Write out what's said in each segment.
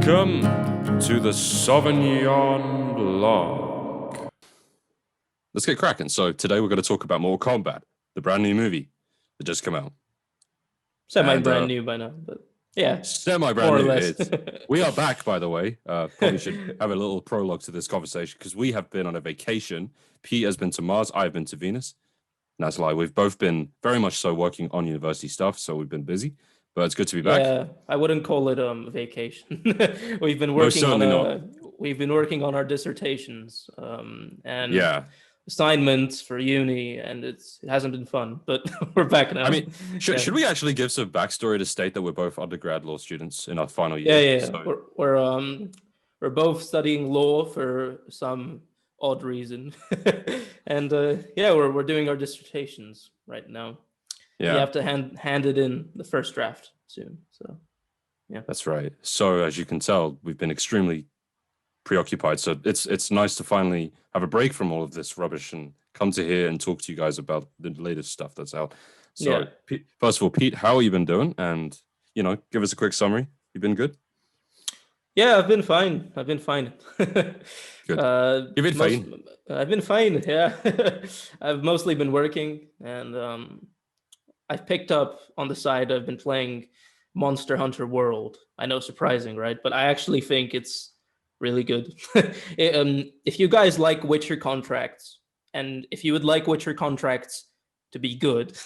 Welcome to the Sauvignon Blanc. Let's get cracking. So today we're going to talk about Mortal Kombat, the brand new movie that just came out. Semi-brand new by now, but yeah, Semi-brand more or new. less. We are back, by the way. Probably should have a little prologue to this conversation because we have been on a vacation. Pete has been to Mars. I've been to Venus. And that's a lie. We've both been very much so working on university stuff, so we've been busy. But it's good to be back. Yeah, I wouldn't call it a vacation. We've been Most working on certainly not. we've been working on our dissertations and Yeah. assignments for uni, and it hasn't been fun, but we're back now. I mean, Yeah. should we actually give some backstory to state that we're both undergrad law students in our final Yeah, year? yeah. So, We're both studying law for some odd reason, and yeah, we're doing our dissertations right now. yeah. You have to hand it in the first draft soon. So That's right. So as you can tell, we've been extremely preoccupied. So it's nice to finally have a break from all of this rubbish and come to here and talk to you guys about the latest stuff that's out. So Yeah. First of all, Pete, how have you been doing? And give us a quick summary. You been good? yeah, I've been fine. Good. You've been fine. I've been fine. Yeah, I've mostly been working, and I've picked up on the side. I've been playing Monster Hunter World. I know, surprising, right? But I actually think it's really good. If you guys like Witcher contracts, and if you would like Witcher contracts to be good,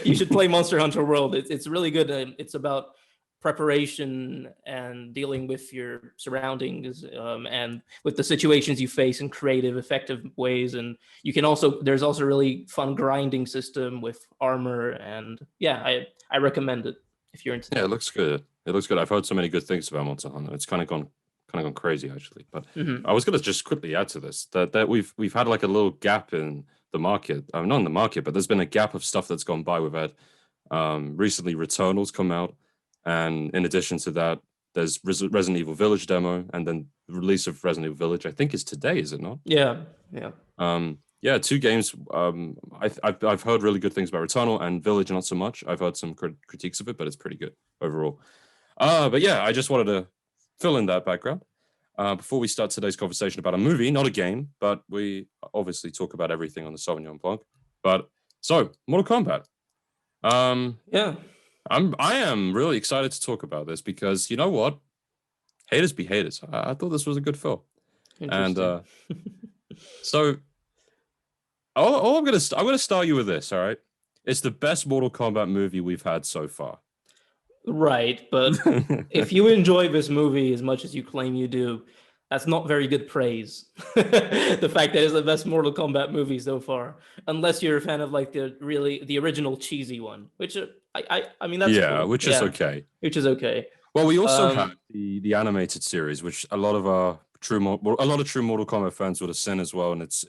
you should play Monster Hunter World. It's really good. It's about preparation and dealing with your surroundings and with the situations you face in creative, effective ways. And there's also really fun grinding system with armor. And yeah, I recommend it if you're into that. Yeah, it looks good. It looks good. I've heard so many good things about Monster Hunter. It's kind of gone crazy actually. But I was gonna just quickly add to this that we've had like a little gap in the market. Not in the market, but there's been a gap of stuff that's gone by. We've had recently Returnal's come out, and in addition to that, there's Resident Evil Village demo, and then the release of Resident Evil Village, I think, is today, is it not? Yeah. Yeah, two games. I've heard really good things about Returnal and Village, not so much. I've heard some critiques of it, but it's pretty good overall. But yeah, I just wanted to fill in that background before we start today's conversation about a movie, not a game, but we obviously talk about everything on the Sauvignon Blanc. But so, Mortal Kombat. Yeah. I am really excited to talk about this because you know what? Haters be haters. I thought this was a good film. And so I'm gonna start you with this, all right? It's the best Mortal Kombat movie we've had so far. Right, but if you enjoy this movie as much as you claim you do, that's not very good praise. The fact that it's the best Mortal Kombat movie so far, unless you're a fan of like the original cheesy one, which I mean that's cool. Which is okay. Which is okay. Well, we also have the animated series, which a lot of true Mortal Kombat fans would have seen as well, and it's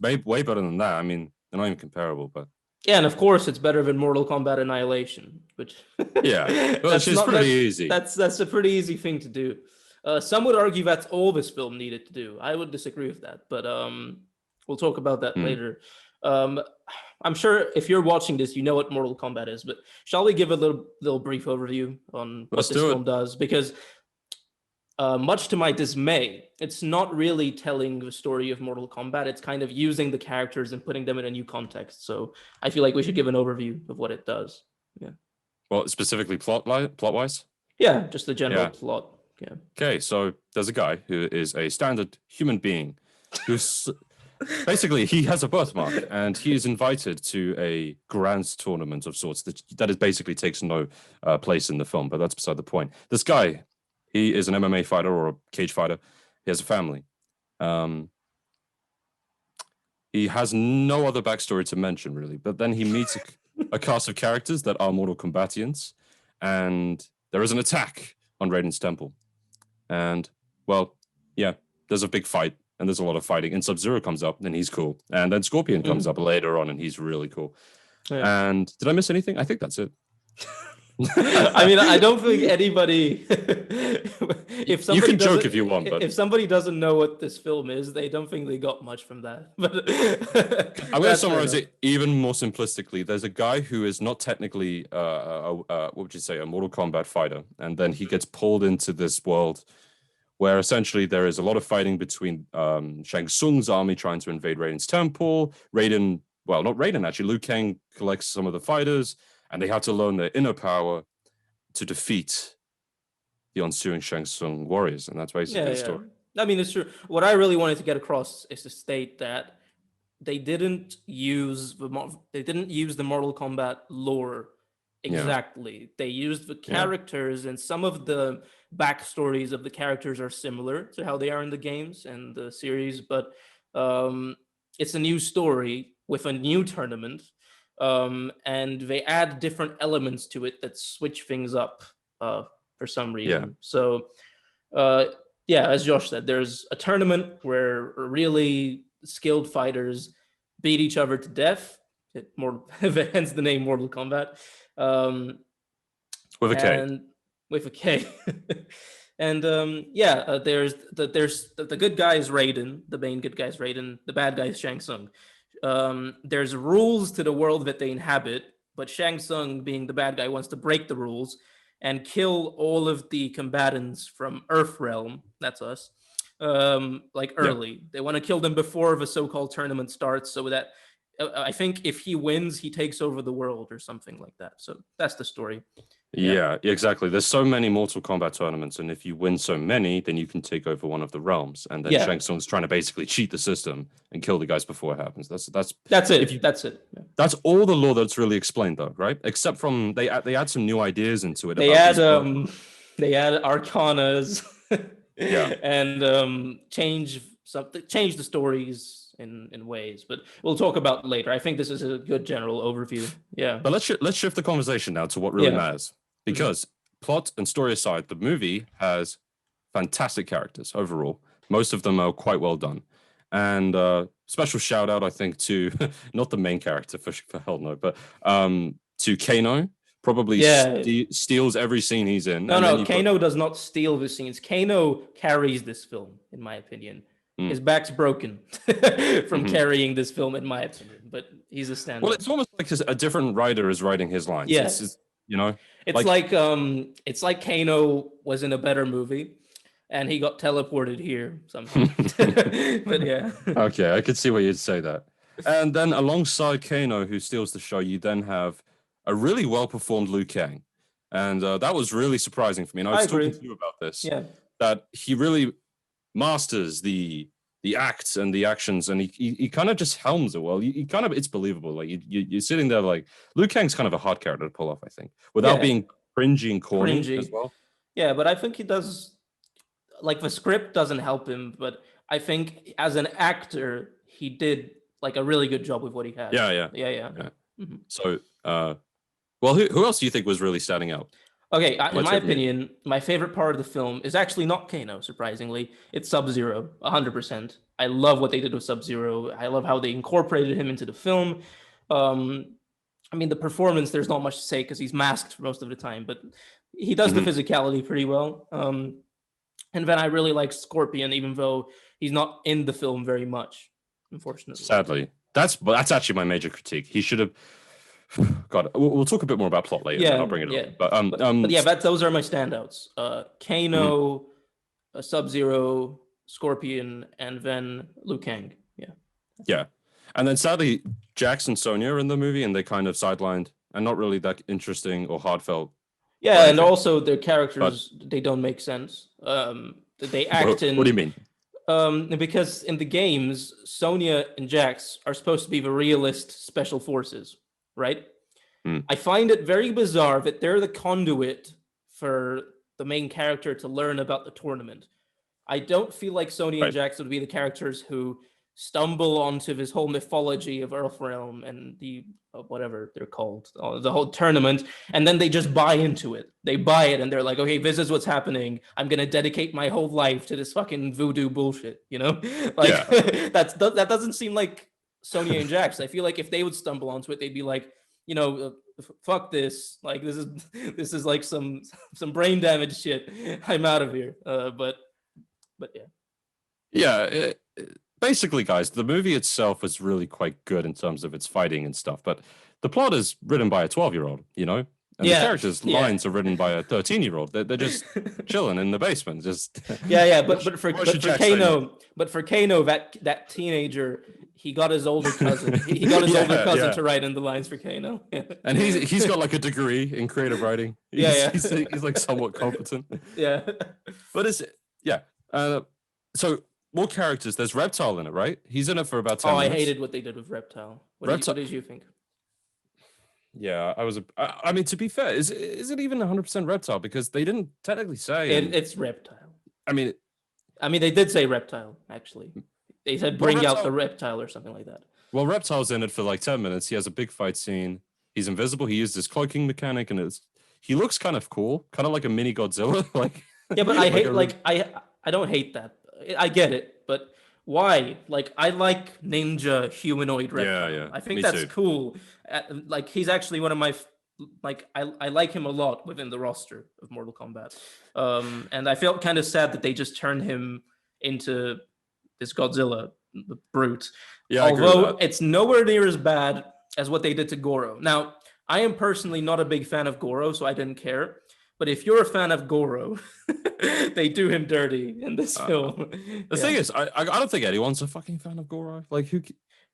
way better than that. I mean, they're not even comparable, but. Yeah, and of course, it's better than Mortal Kombat Annihilation, which which is pretty easy. That's a pretty easy thing to do. Some would argue that's all this film needed to do. I would disagree with that, but we'll talk about that later. I'm sure if you're watching this, you know what Mortal Kombat is, but shall we give a little brief overview on what this film does? Because much to my dismay, it's not really telling the story of Mortal Kombat. It's kind of using the characters and putting them in a new context. So I feel like we should give an overview of what it does. Yeah. Well, specifically plot-wise? Yeah, just the general plot. Yeah. Okay, so there's a guy who is a standard human being who's basically he has a birthmark and he is invited to a grand tournament of sorts that is basically takes no place in the film, but that's beside the point. This guy, he is an MMA fighter or a cage fighter. He has a family. He has no other backstory to mention, really. But then he meets a cast of characters that are Mortal Kombatians, and there is an attack on Raiden's temple. And, well, yeah, there's a big fight, and there's a lot of fighting. And Sub-Zero comes up, and he's cool. And then Scorpion comes up later on, and he's really cool. Yeah. And did I miss anything? I think that's it. I mean, I don't think anybody. if You somebody can joke doesn't if you want, but if somebody doesn't know what this film is, they don't think they got much from that. But I'm going to that's fair summarize enough. it even more simplistically. There's a guy who is not technically, what would you say, a Mortal Kombat fighter, and then he gets pulled into this world where essentially there is a lot of fighting between Shang Tsung's army trying to invade Raiden's temple. Raiden, well, not Raiden actually, Liu Kang collects some of the fighters, and they have to learn their inner power to defeat the ensuing Shang Tsung warriors, and that's basically Yeah, the yeah. story. I mean, it's true. What I really wanted to get across is to state that they didn't use the Mortal Kombat lore Yeah, exactly. They used the yeah, characters, and some of the backstories of the characters are similar to how they are in the games and the series, but um, it's a new story with a new tournament, and they add different elements to it that switch things up for some yeah. reason. So uh, yeah, as Josh said, there's a tournament where really skilled fighters beat each other to death. Hence the name Mortal Kombat, um, With a K. and with a K. And yeah, the good guy is Raiden, the main good guy is Raiden, the bad guy is Shang Tsung. There's rules to the world that they inhabit, but Shang Tsung, being the bad guy, wants to break the rules and kill all of the combatants from Earth Realm. That's us. Like Yeah. early. They want to kill them before the so-called tournament starts, so that I think if he wins, he takes over the world or something like that. So that's the story. Yeah. Yeah, exactly. There's so many Mortal Kombat tournaments, and if you win so many, then you can take over one of the realms. And then Yeah. Shang Tsung's trying to basically cheat the system and kill the guys before it happens. That's it. if you That's it. Yeah. that's all the lore that's really explained, though, right? Except from they add some new ideas into it They about add these worlds. they add arcanas Yeah, and change the stories in ways, but we'll talk about later. I think this is a good general overview. Yeah. but let's shift the conversation now to what really Yeah. matters, because plot and story aside, the movie has fantastic characters overall. Most of them are quite well done. And special shout out, I think, to not the main character for hell no, but to Kano. Probably Yeah. steals every scene he's in. No, And then no, you've got Kano does not steal the scenes. Kano carries this film, in my opinion. His back's broken from carrying this film, in my opinion, but he's a standout. well, it's almost like a different writer is writing his lines. Yeah. It's you know, it's like Kano was in a better movie and he got teleported here somehow. But yeah. Okay, I could see why you'd say that. And then alongside Kano, who steals the show, you then have a really well-performed Liu Kang. And that was really surprising for me. And I was talking to you about this. Yeah. That he really masters the acts and the actions, and he kind of just helms it well. You kind of, it's believable. Like you're sitting there like Liu Kang's kind of a hard character to pull off, I think, without being cringy and corny as well. Yeah, but I think he does, like, the script doesn't help him, but I think as an actor, he did like a really good job with what he had. Yeah. Mm-hmm. So, well, who else do you think was really standing out? Okay, in my opinion, my favorite part of the film is actually not Kano, surprisingly. It's Sub-Zero, 100%. I love what they did with Sub-Zero. I love how they incorporated him into the film. I mean, the performance, there's not much to say because he's masked for most of the time, but he does the physicality pretty well. And then I really like Scorpion, even though he's not in the film very much, unfortunately. Sadly. That's actually my major critique. He should have... God, we'll talk a bit more about plot later. Yeah, I'll bring it up. But yeah, those are my standouts. Kano, Sub-Zero, Scorpion, and then Liu Kang. Yeah. And then sadly, Jax and Sonya are in the movie, and they kind of sidelined and not really that interesting or heartfelt. Yeah, and also their characters, they don't make sense. They act in... What do you mean? Because in the games, Sonya and Jax are supposed to be the realist special forces, right? I find it very bizarre that they're the conduit for the main character to learn about the tournament. I don't feel like Sonya and Jax would be the characters who stumble onto this whole mythology of Earthrealm and the whatever they're called, the whole tournament, and then they just buy into it. They buy it and they're like, okay, this is what's happening. I'm gonna dedicate my whole life to this fucking voodoo bullshit, you know? Like that doesn't seem like Sonya and Jax. I feel like if they would stumble onto it, they'd be like, fuck this. Like this is like some brain damage shit. I'm out of here. But yeah. Yeah, basically, guys, the movie itself was really quite good in terms of its fighting and stuff, but the plot is written by a 12-year-old, and the characters' lines are written by a 13-year-old. They're just chilling in the basement, just yeah. But for Kano, that teenager, he got his older cousin. He got his older cousin to write in the lines for Kano. And he's got like a degree in creative writing. He's like somewhat competent. Yeah, but so more characters. There's Reptile in it, right? He's in it for about 10 minutes. I hated what they did with Reptile. What did you think? Yeah, I mean, to be fair, is it even 100% Reptile? Because they didn't technically say it's Reptile. I mean, they did say Reptile, actually. They said bring out the Reptile or something like that. Well, Reptile's in it for like 10 minutes. He has a big fight scene. He's invisible. He used his cloaking mechanic, and he looks kind of cool, kind of like a mini Godzilla. Like, yeah, but I hate I don't hate that. I get it, but why? Like, I like ninja humanoid Reptile. Yeah. I think that's cool. Like, he's actually one of my I like him a lot within the roster of Mortal Kombat. And I felt kind of sad that they just turned him into this Godzilla brute. Yeah, although it's nowhere near as bad as what they did to Goro. Now, I am personally not a big fan of Goro, so I didn't care. But if you're a fan of Goro, they do him dirty in this film. The thing is, I don't think anyone's a fucking fan of Goro. Like, who?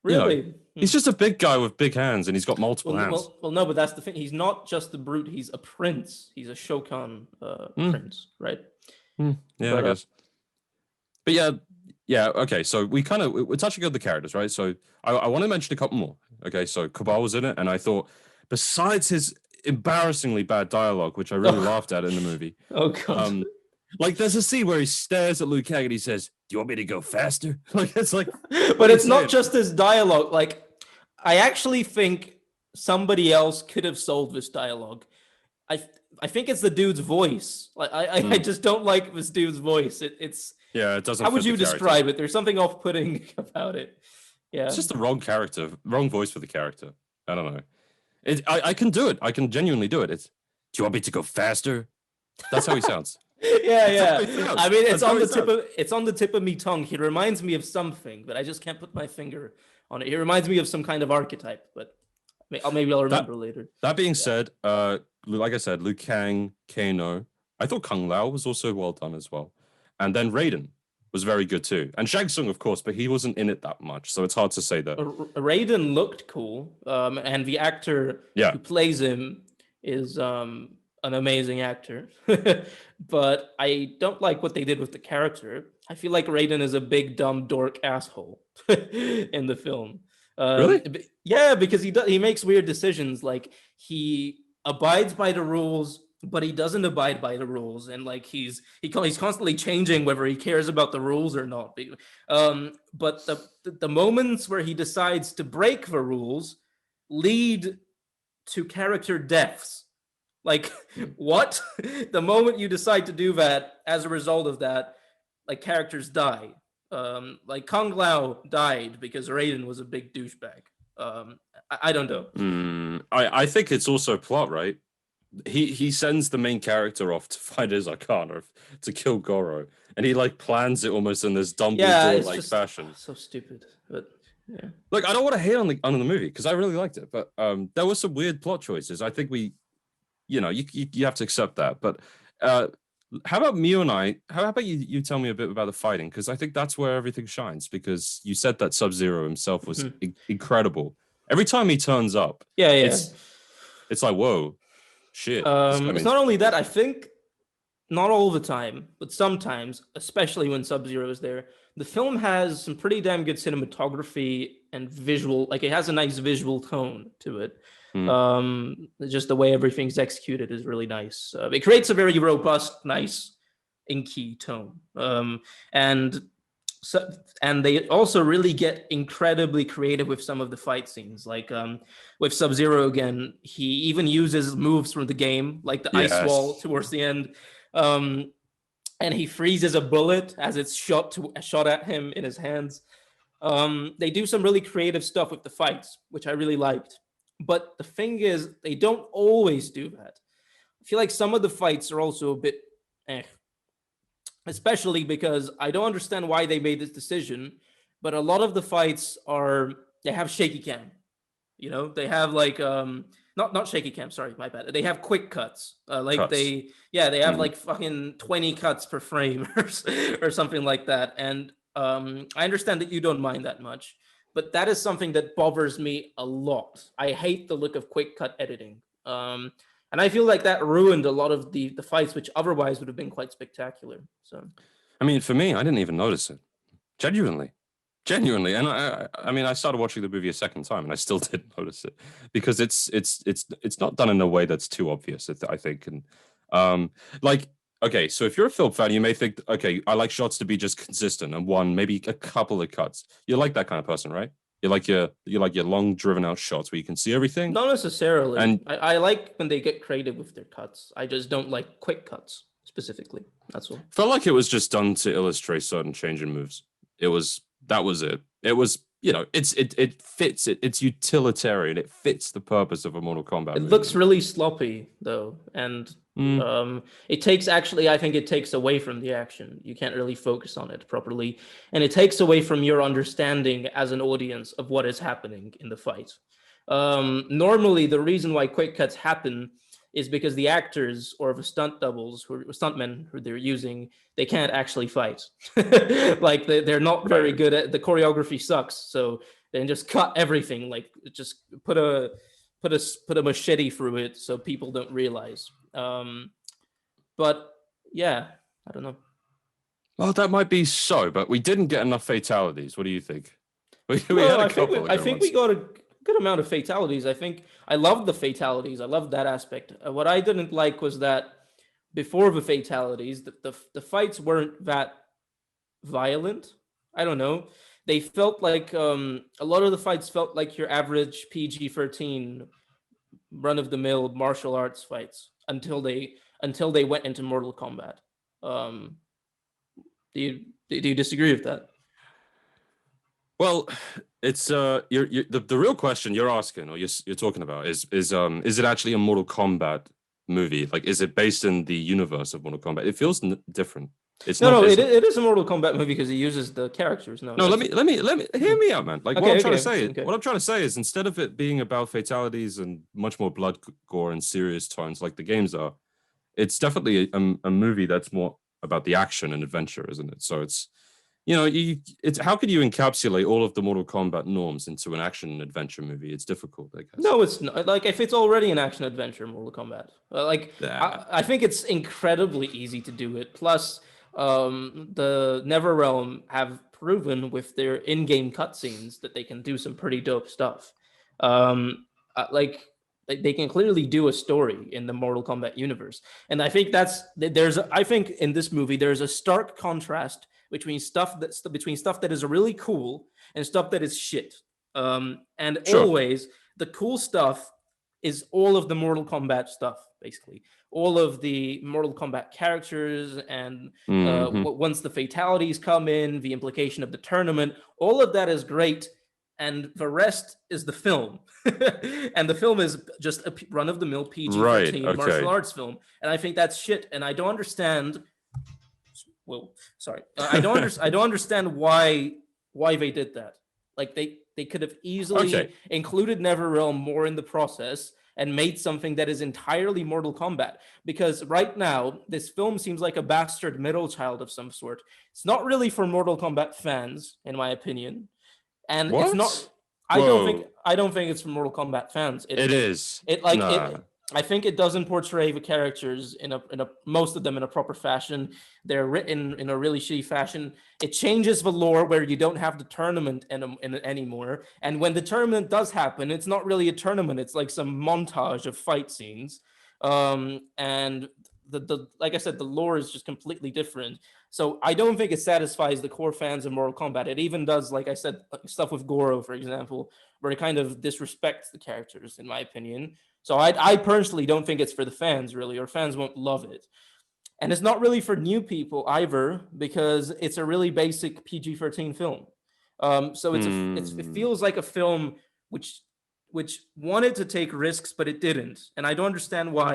Really? He's just a big guy with big hands, and he's got multiple hands. Well, no, but that's the thing. He's not just a brute. He's a prince. He's a Shokan prince, right? Yeah, I guess. But yeah. Okay, so we're touching on the characters, right? So I want to mention a couple more. Okay, so Cabal was in it, and I thought, besides his embarrassingly bad dialogue, which I really laughed at in the movie. Oh god! Like, there's a scene where he stares at Liu Kang and he says, "Do you want me to go faster?" Like, it's like, but it's not just his dialogue. Like, I actually think somebody else could have sold this dialogue. I think it's the dude's voice. Like, I just don't like this dude's voice. It doesn't. How would you describe it? There's something off-putting about it. Yeah, it's just the wrong character, wrong voice for the character. I don't know. I can do it. I can genuinely do it. It's, "Do you want me to go faster?" That's how he sounds. Yeah. I mean, it's on the tip of me tongue. He reminds me of something, but I just can't put my finger on it. He reminds me of some kind of archetype, but maybe I'll remember later. That being said, like I said, Liu Kang, Kano. I thought Kung Lao was also well done as well, and then Raiden was very good too, and Shang Tsung, of course, but he wasn't in it that much, so it's hard to say that. Raiden looked cool, and the actor who plays him is an amazing actor. But I don't like what they did with the character. I feel like Raiden is a big dumb dork asshole in the film. Really? Yeah, because he makes weird decisions. Like, he abides by the rules, but he doesn't abide by the rules, and like he's constantly changing whether he cares about the rules or not. But the moments where he decides to break the rules lead to character deaths. Like, what? The moment you decide to do that, as a result of that, like, characters die. Like, Kung Lao died because Raiden was a big douchebag. I don't know. I think it's also plot, right? He sends the main character off to find his Arcana to kill Goro, and he like plans it almost in this Dumbledore-like fashion. So stupid, but yeah. Look, I don't want to hate on the movie because I really liked it, but there were some weird plot choices. I think you have to accept that. But how about Mio and I? How about you tell me a bit about the fighting, because I think that's where everything shines. Because you said that Sub-Zero himself was incredible. Every time he turns up, it's like, whoa. Shit. It's not only that. I think not all the time, but sometimes, especially when Sub-Zero is there, the film has some pretty damn good cinematography and visual. Like, it has a nice visual tone to it. Just the way everything's executed is really nice. It creates a very robust, nice, inky tone. And they also really get incredibly creative with some of the fight scenes. Like, with Sub-Zero again, he even uses moves from the game, like the ice wall towards the end. And he freezes a bullet as it's shot at him in his hands. They do some really creative stuff with the fights, which I really liked. But the thing is, they don't always do that. I feel like some of the fights are also a bit eh, especially because I don't understand why they made this decision, but a lot of the fights are they have shaky cam. You know, they have like not shaky cam, sorry, my bad. They have quick cuts. Like Cuts. they have Mm. like fucking 20 cuts per frame or something like that. And I understand that you don't mind that much, but that is something that bothers me a lot. I hate the look of quick cut editing. And I feel like that ruined a lot of the fights, which otherwise would have been quite spectacular. So I mean, for me, I didn't even notice it. Genuinely. Genuinely. And I mean, I started watching the movie a second time and I still didn't notice it because it's not done in a way that's too obvious, I think. And like, okay, so if you're a film fan, you may think, okay, I like shots to be just consistent and one, maybe a couple of cuts. You're like that kind of person, right? You like your long driven out shots where you can see everything. not necessarily. And I like when they get creative with their cuts. I just don't like quick cuts specifically. That's all. felt like it was just done to illustrate certain change in moves. That was it. It was, it fits it's utilitarian. It fits the purpose of a Mortal Kombat It movie. looks really sloppy though, and it takes actually I think it takes away from the action. You can't really focus on it properly, and it takes away from your understanding as an audience of what is happening in the fight. Normally, the reason why quick cuts happen is because the actors or the stunt doubles or stuntmen who they're using, they can't actually fight. Like they're not very good at the choreography sucks, so they can just cut everything. Like just put a machete through it so people don't realize. But yeah, I don't know. Well, that might be so, but we didn't get enough fatalities. What do you think? We No, had a I think couple I of good think ones. we got a good amount of fatalities. I think I loved the fatalities. I loved that aspect. What I didn't like was that before the fatalities, the fights weren't that violent. I don't know. They felt like a lot of the fights felt like your average PG-13 run of the mill martial arts fights until they went into Mortal Kombat. Um, do you disagree with that? Well, it's the real question you're asking or you're talking about is it actually a Mortal Kombat movie? Like, is it based in the universe of Mortal Kombat? It feels different. It's No, not. no, It's it is a Mortal Kombat movie because he uses the characters. No, No, let that's me hear me out, man. Like okay. what I'm trying to say is instead of it being about fatalities and much more blood, gore, and serious tones like the games are, it's definitely a movie that's more about the action and adventure, isn't it? So it's how could you encapsulate all of the Mortal Kombat norms into an action and adventure movie? It's difficult, I guess. No, it's not. Like if it's already an action adventure, Mortal Kombat. I think it's incredibly easy to do it. Plus, the NetherRealm have proven with their in-game cutscenes that they can do some pretty dope stuff. Like they can clearly do a story in the Mortal Kombat universe, and I think I think in this movie there's a stark contrast between stuff that is really cool and stuff that is shit. And Sure. always the cool stuff is all of the Mortal Kombat stuff, basically. All of the Mortal Kombat characters, and once the fatalities come in, the implication of the tournament, all of that is great. And the rest is the film. And the film is just a run of the mill PG-13 Right. martial Okay. arts film. And I think that's shit. And I don't understand. Well, sorry. I don't understand why they did that. Like they could have easily Okay. included NetherRealm more in the process and made something that is entirely Mortal Kombat. Because right now, this film seems like a bastard middle child of some sort. It's not really for Mortal Kombat fans, in my opinion, and it's not. What? Whoa. I don't think it's for Mortal Kombat fans. It is. It like Nah. it. I think it doesn't portray the characters in a most of them in a proper fashion. They're written in a really shitty fashion. It changes the lore where you don't have the tournament anymore. And when the tournament does happen, it's not really a tournament. It's like some montage of fight scenes. And the like I said, the lore is just completely different. So I don't think it satisfies the core fans of Mortal Kombat. It even does, like I said, stuff with Goro, for example, where it kind of disrespects the characters, in my opinion. So I personally don't think it's for the fans, really, or fans won't love it. And it's not really for new people either, because it's a really basic PG-13 film. So it feels like a film which which wanted to take risks, but it didn't, and I don't understand why.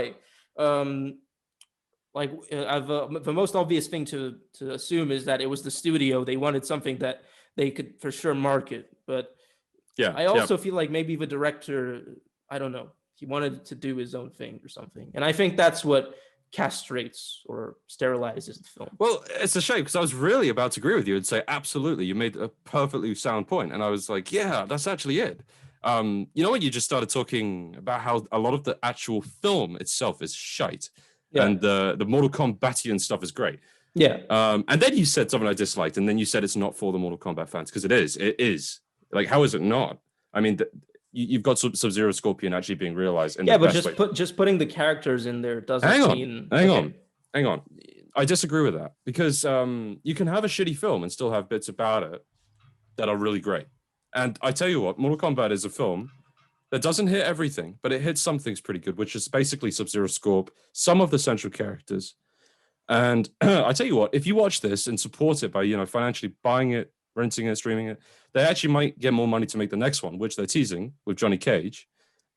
The most obvious thing to assume is that it was the studio. They wanted something that they could for sure market, but Yeah, I also feel like maybe the director, I don't know, he wanted to do his own thing or something, and I think that's what castrates or sterilizes the film. Well, it's a shame because I was really about to agree with you and say absolutely. You made a perfectly sound point, and I was like, yeah, that's actually it. When you just started talking about how a lot of the actual film itself is shite, and the Mortal Kombatian stuff is great. Yeah. And then you said something I disliked, and then you said it's not for the Mortal Kombat fans because it is. It is. Like, how is it not? I mean, you've got Sub-Zero, Scorpion actually being realized. But just putting the characters in there doesn't mean. Hang on. I disagree with that because you can have a shitty film and still have bits about it that are really great. And I tell you what, Mortal Kombat is a film that doesn't hit everything, but it hits some things pretty good, which is basically Sub-Zero, Scorp, some of the central characters. And I tell you what, if you watch this and support it by financially buying it, renting it, streaming it, they actually might get more money to make the next one, which they're teasing with Johnny Cage.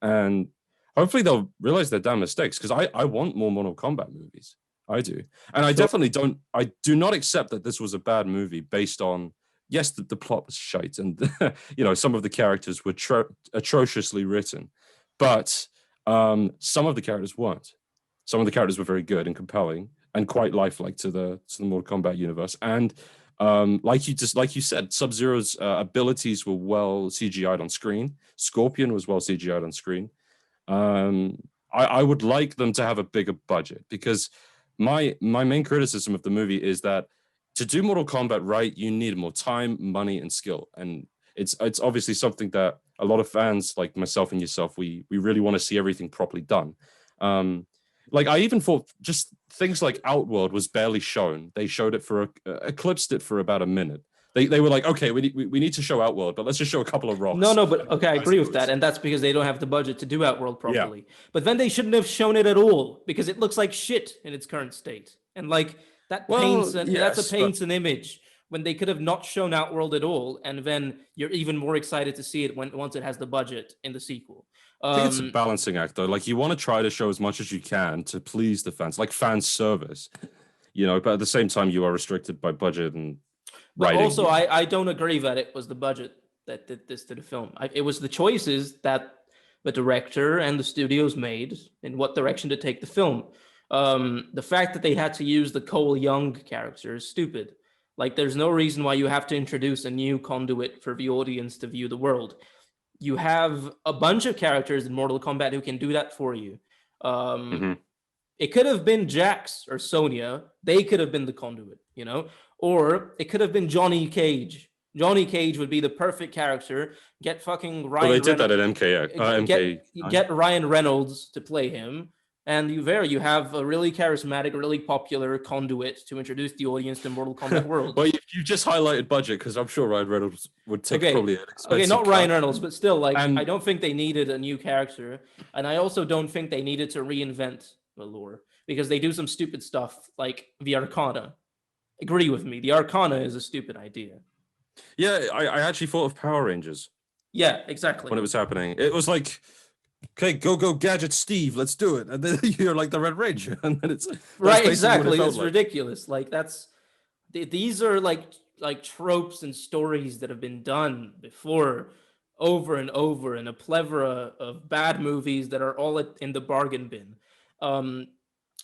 And hopefully they'll realize their damn mistakes because I want more Mortal Kombat movies. I do. And I do not accept that this was a bad movie based on, yes, the plot was shite and, some of the characters were atrociously written, but some of the characters weren't. Some of the characters were very good and compelling and quite lifelike to the Mortal Kombat universe. And like you said, Sub-Zero's abilities were well CGI'd on screen. Scorpion was well CGI'd on screen. I would like them to have a bigger budget because my main criticism of the movie is that to do Mortal Kombat right, you need more time, money, and skill. And it's obviously something that a lot of fans like myself and yourself, we really want to see everything properly done. Like I even thought just things like Outworld was barely shown. They showed it eclipsed it for about a minute. They were like, okay, we need to show Outworld, but let's just show a couple of rocks. No, but okay, I agree with that, and that's because they don't have the budget to do Outworld properly. Yeah. But then they shouldn't have shown it at all because it looks like shit in its current state, and like that paints an image when they could have not shown Outworld at all, and then you're even more excited to see it once it has the budget in the sequel. I think it's a balancing act, though. Like you want to try to show as much as you can to please the fans, like fan service, but at the same time you are restricted by budget and. But also, I don't agree that it was the budget that did this to the film. It was the choices that the director and the studios made in what direction to take the film. The fact that they had to use the Cole Young character is stupid. Like, there's no reason why you have to introduce a new conduit for the audience to view the world. You have a bunch of characters in Mortal Kombat who can do that for you. It could have been Jax or Sonya. They could have been the conduit, Or it could have been Johnny Cage. Johnny Cage would be the perfect character. Get fucking Ryan. Well, they did that at MK. Get Ryan Reynolds to play him, and you have a really charismatic, really popular conduit to introduce the audience to Mortal Kombat world. Well, you just highlighted budget because I'm sure Ryan Reynolds would take probably an expensive. Okay, not Ryan Reynolds, but still, I don't think they needed a new character, and I also don't think they needed to reinvent the lore because they do some stupid stuff like the Arcana. Agree with me. The Arcana is a stupid idea. Yeah, I actually thought of Power Rangers. Yeah, exactly. When it was happening. It was like, okay, go Gadget Steve, let's do it. And then you're like the Red Ranger. And then it's right, exactly. It's ridiculous. Like these are like tropes and stories that have been done before over and over in a plethora of bad movies that are all in the bargain bin. And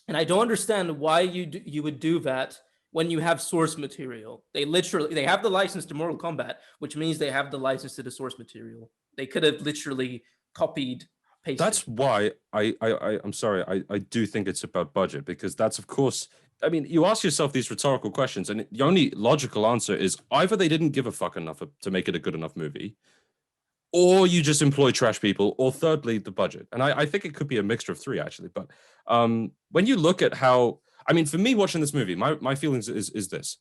I don't understand why you would do that when you have source material. They have the license to Mortal Kombat, which means they have the license to the source material. They could have literally copied, pasted. That's why I'm sorry, I do think it's about budget, because that's, of course, I mean, you ask yourself these rhetorical questions, and the only logical answer is either they didn't give a fuck enough to make it a good enough movie, or you just employ trash people, or thirdly, the budget. And I think it could be a mixture of three, actually. But when you look at how, I mean, for me watching this movie, my feelings is this.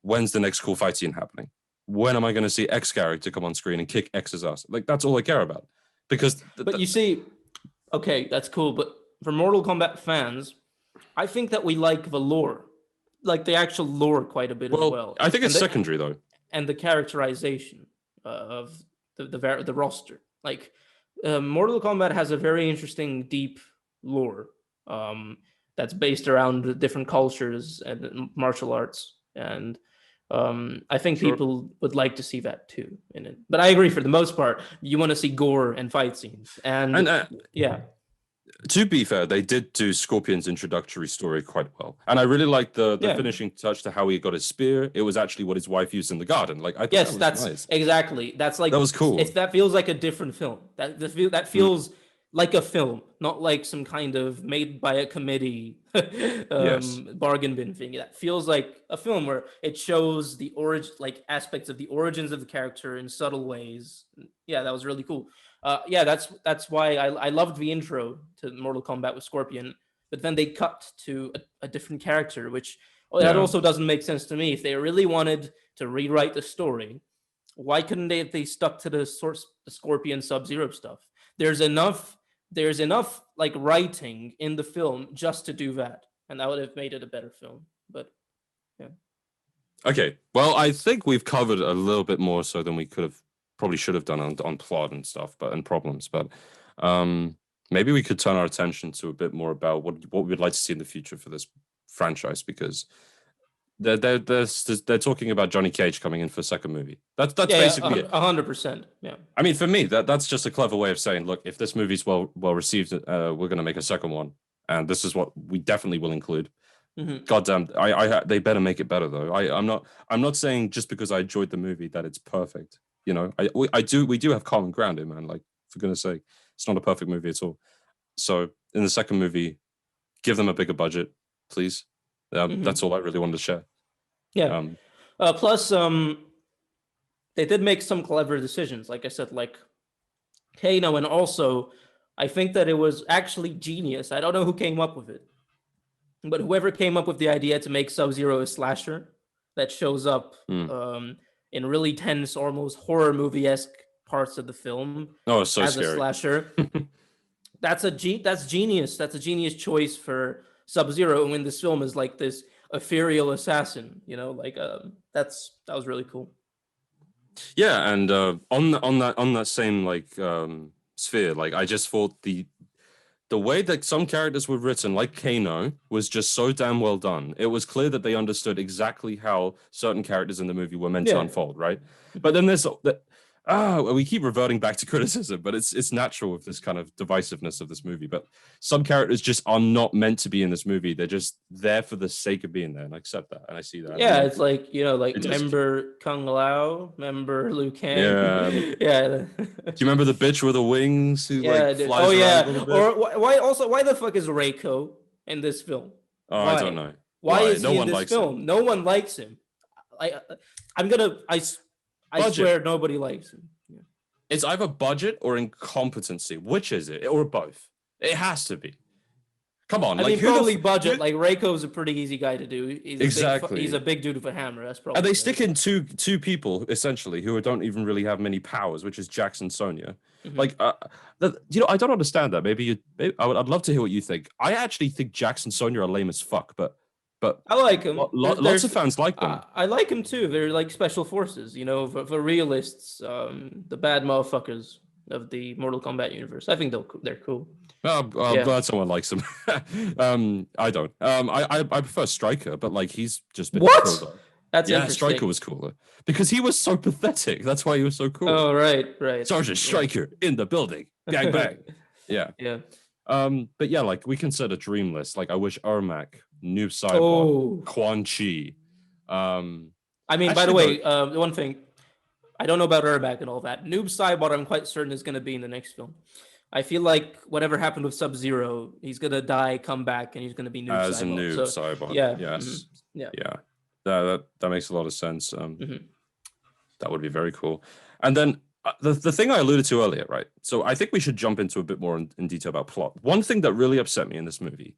When's the next cool fight scene happening? When am I going to see X character come on screen and kick X's ass? Like, that's all I care about. Because... But you see, okay, that's cool. But for Mortal Kombat fans, I think that we like the lore. Like the actual lore quite a bit as well. I think it's secondary, though. And the characterization of the roster. Like, Mortal Kombat has a very interesting, deep lore that's based around different cultures and martial arts, and I think Sure. people would like to see that too in it. But I agree, for the most part, you want to see gore and fight scenes, and yeah. To be fair, they did do Scorpion's introductory story quite well, and I really liked the Yeah. finishing touch to how he got his spear. It was actually what his wife used in the garden. Like, I thought Yes, that was that's nice. exactly. That's like, That was cool. that feels like a different film. That feels like a film, not like some kind of made by a committee Yes. bargain bin thing. That feels like a film where it shows the origin, like aspects of the origins of the character in subtle ways. Yeah, that was really cool. Yeah, that's why I loved the intro to Mortal Kombat with Scorpion, but then they cut to a different character, which that Yeah. also doesn't make sense to me. If they really wanted to rewrite the story, why couldn't they stuck to the Scorpion Sub-Zero stuff? There's enough like writing in the film just to do that, and that would have made it a better film. But yeah. Okay. Well, I think we've covered a little bit more so than we probably should have done on plot and stuff, and problems. But maybe we could turn our attention to a bit more about what we'd like to see in the future for this franchise, because they're talking about Johnny Cage coming in for a second movie. That's basically it. 100%. Yeah. I mean, for me, that's just a clever way of saying, look, if this movie's well received, we're going to make a second one, and this is what we definitely will include. Mm-hmm. Goddamn, they better make it better though. I'm not saying just because I enjoyed the movie that it's perfect. You know, we do have common ground here, man. Like, for goodness sake, it's not a perfect movie at all. So in the second movie, give them a bigger budget, please. That's all I really wanted to share. Yeah. Plus, they did make some clever decisions. Like I said, like Kano, and also, I think that it was actually genius. I don't know who came up with it, but whoever came up with the idea to make Sub-Zero a slasher that shows up in really tense, almost horror movie-esque parts of the film as scary. A slasher. That's genius. That's a genius choice for Sub-Zero when this film is like this ethereal assassin. You know, like that was really cool. Yeah, and on that same like sphere, like I just thought the way that some characters were written, like Kano, was just so damn well done. It was clear that they understood exactly how certain characters in the movie were meant to unfold, right? But then there's we keep reverting back to criticism, but it's natural with this kind of divisiveness of this movie. But some characters just are not meant to be in this movie. They're just there for the sake of being there, and I accept that, and I see that. Yeah, it's like, you know, like remember Kung Lao, remember Liu Kang. Yeah, yeah. Do you remember the bitch with the wings who flies around a little bit? Or why the fuck is Reiko in this film? I don't know. Why is he in this film? No one likes him. I swear nobody likes him. Yeah. It's either budget or incompetency. Which is it? Or both? It has to be. Come on. I mean, probably budget. Like, Reiko's a pretty easy guy to do. He's a big dude with a hammer. That's probably. And they stick in two people, essentially, who don't even really have many powers, which is Jax and Sonya. Mm-hmm. Like, I don't understand that. I'd love to hear what you think. I actually think Jax and Sonya are lame as fuck, but I like them. Lots of fans like them. I like them too. They're like special forces, you know, for realists, the bad motherfuckers of the Mortal Kombat universe. I think they're cool. I'm glad someone likes them. I don't. I prefer Stryker, but like he's just been what? Killed. That's interesting. Stryker was cooler because he was so pathetic. That's why he was so cool. Oh right. Sergeant Stryker in the building. Bang bang. Yeah. But yeah, like we can set a dream list. Like I wish Ermac, Noob Saibot, Quan Chi. I mean, by the way, one thing, I don't know about Ermac and all that. Noob Saibot, I'm quite certain is going to be in the next film. I feel like whatever happened with Sub-Zero, he's going to die, come back, and he's going to be Noob Saibot. As a Noob Saibot. Yeah. Yes. Mm-hmm. Yeah. That makes a lot of sense. That would be very cool. And then the thing I alluded to earlier, right? So I think we should jump into a bit more in detail about plot. One thing that really upset me in this movie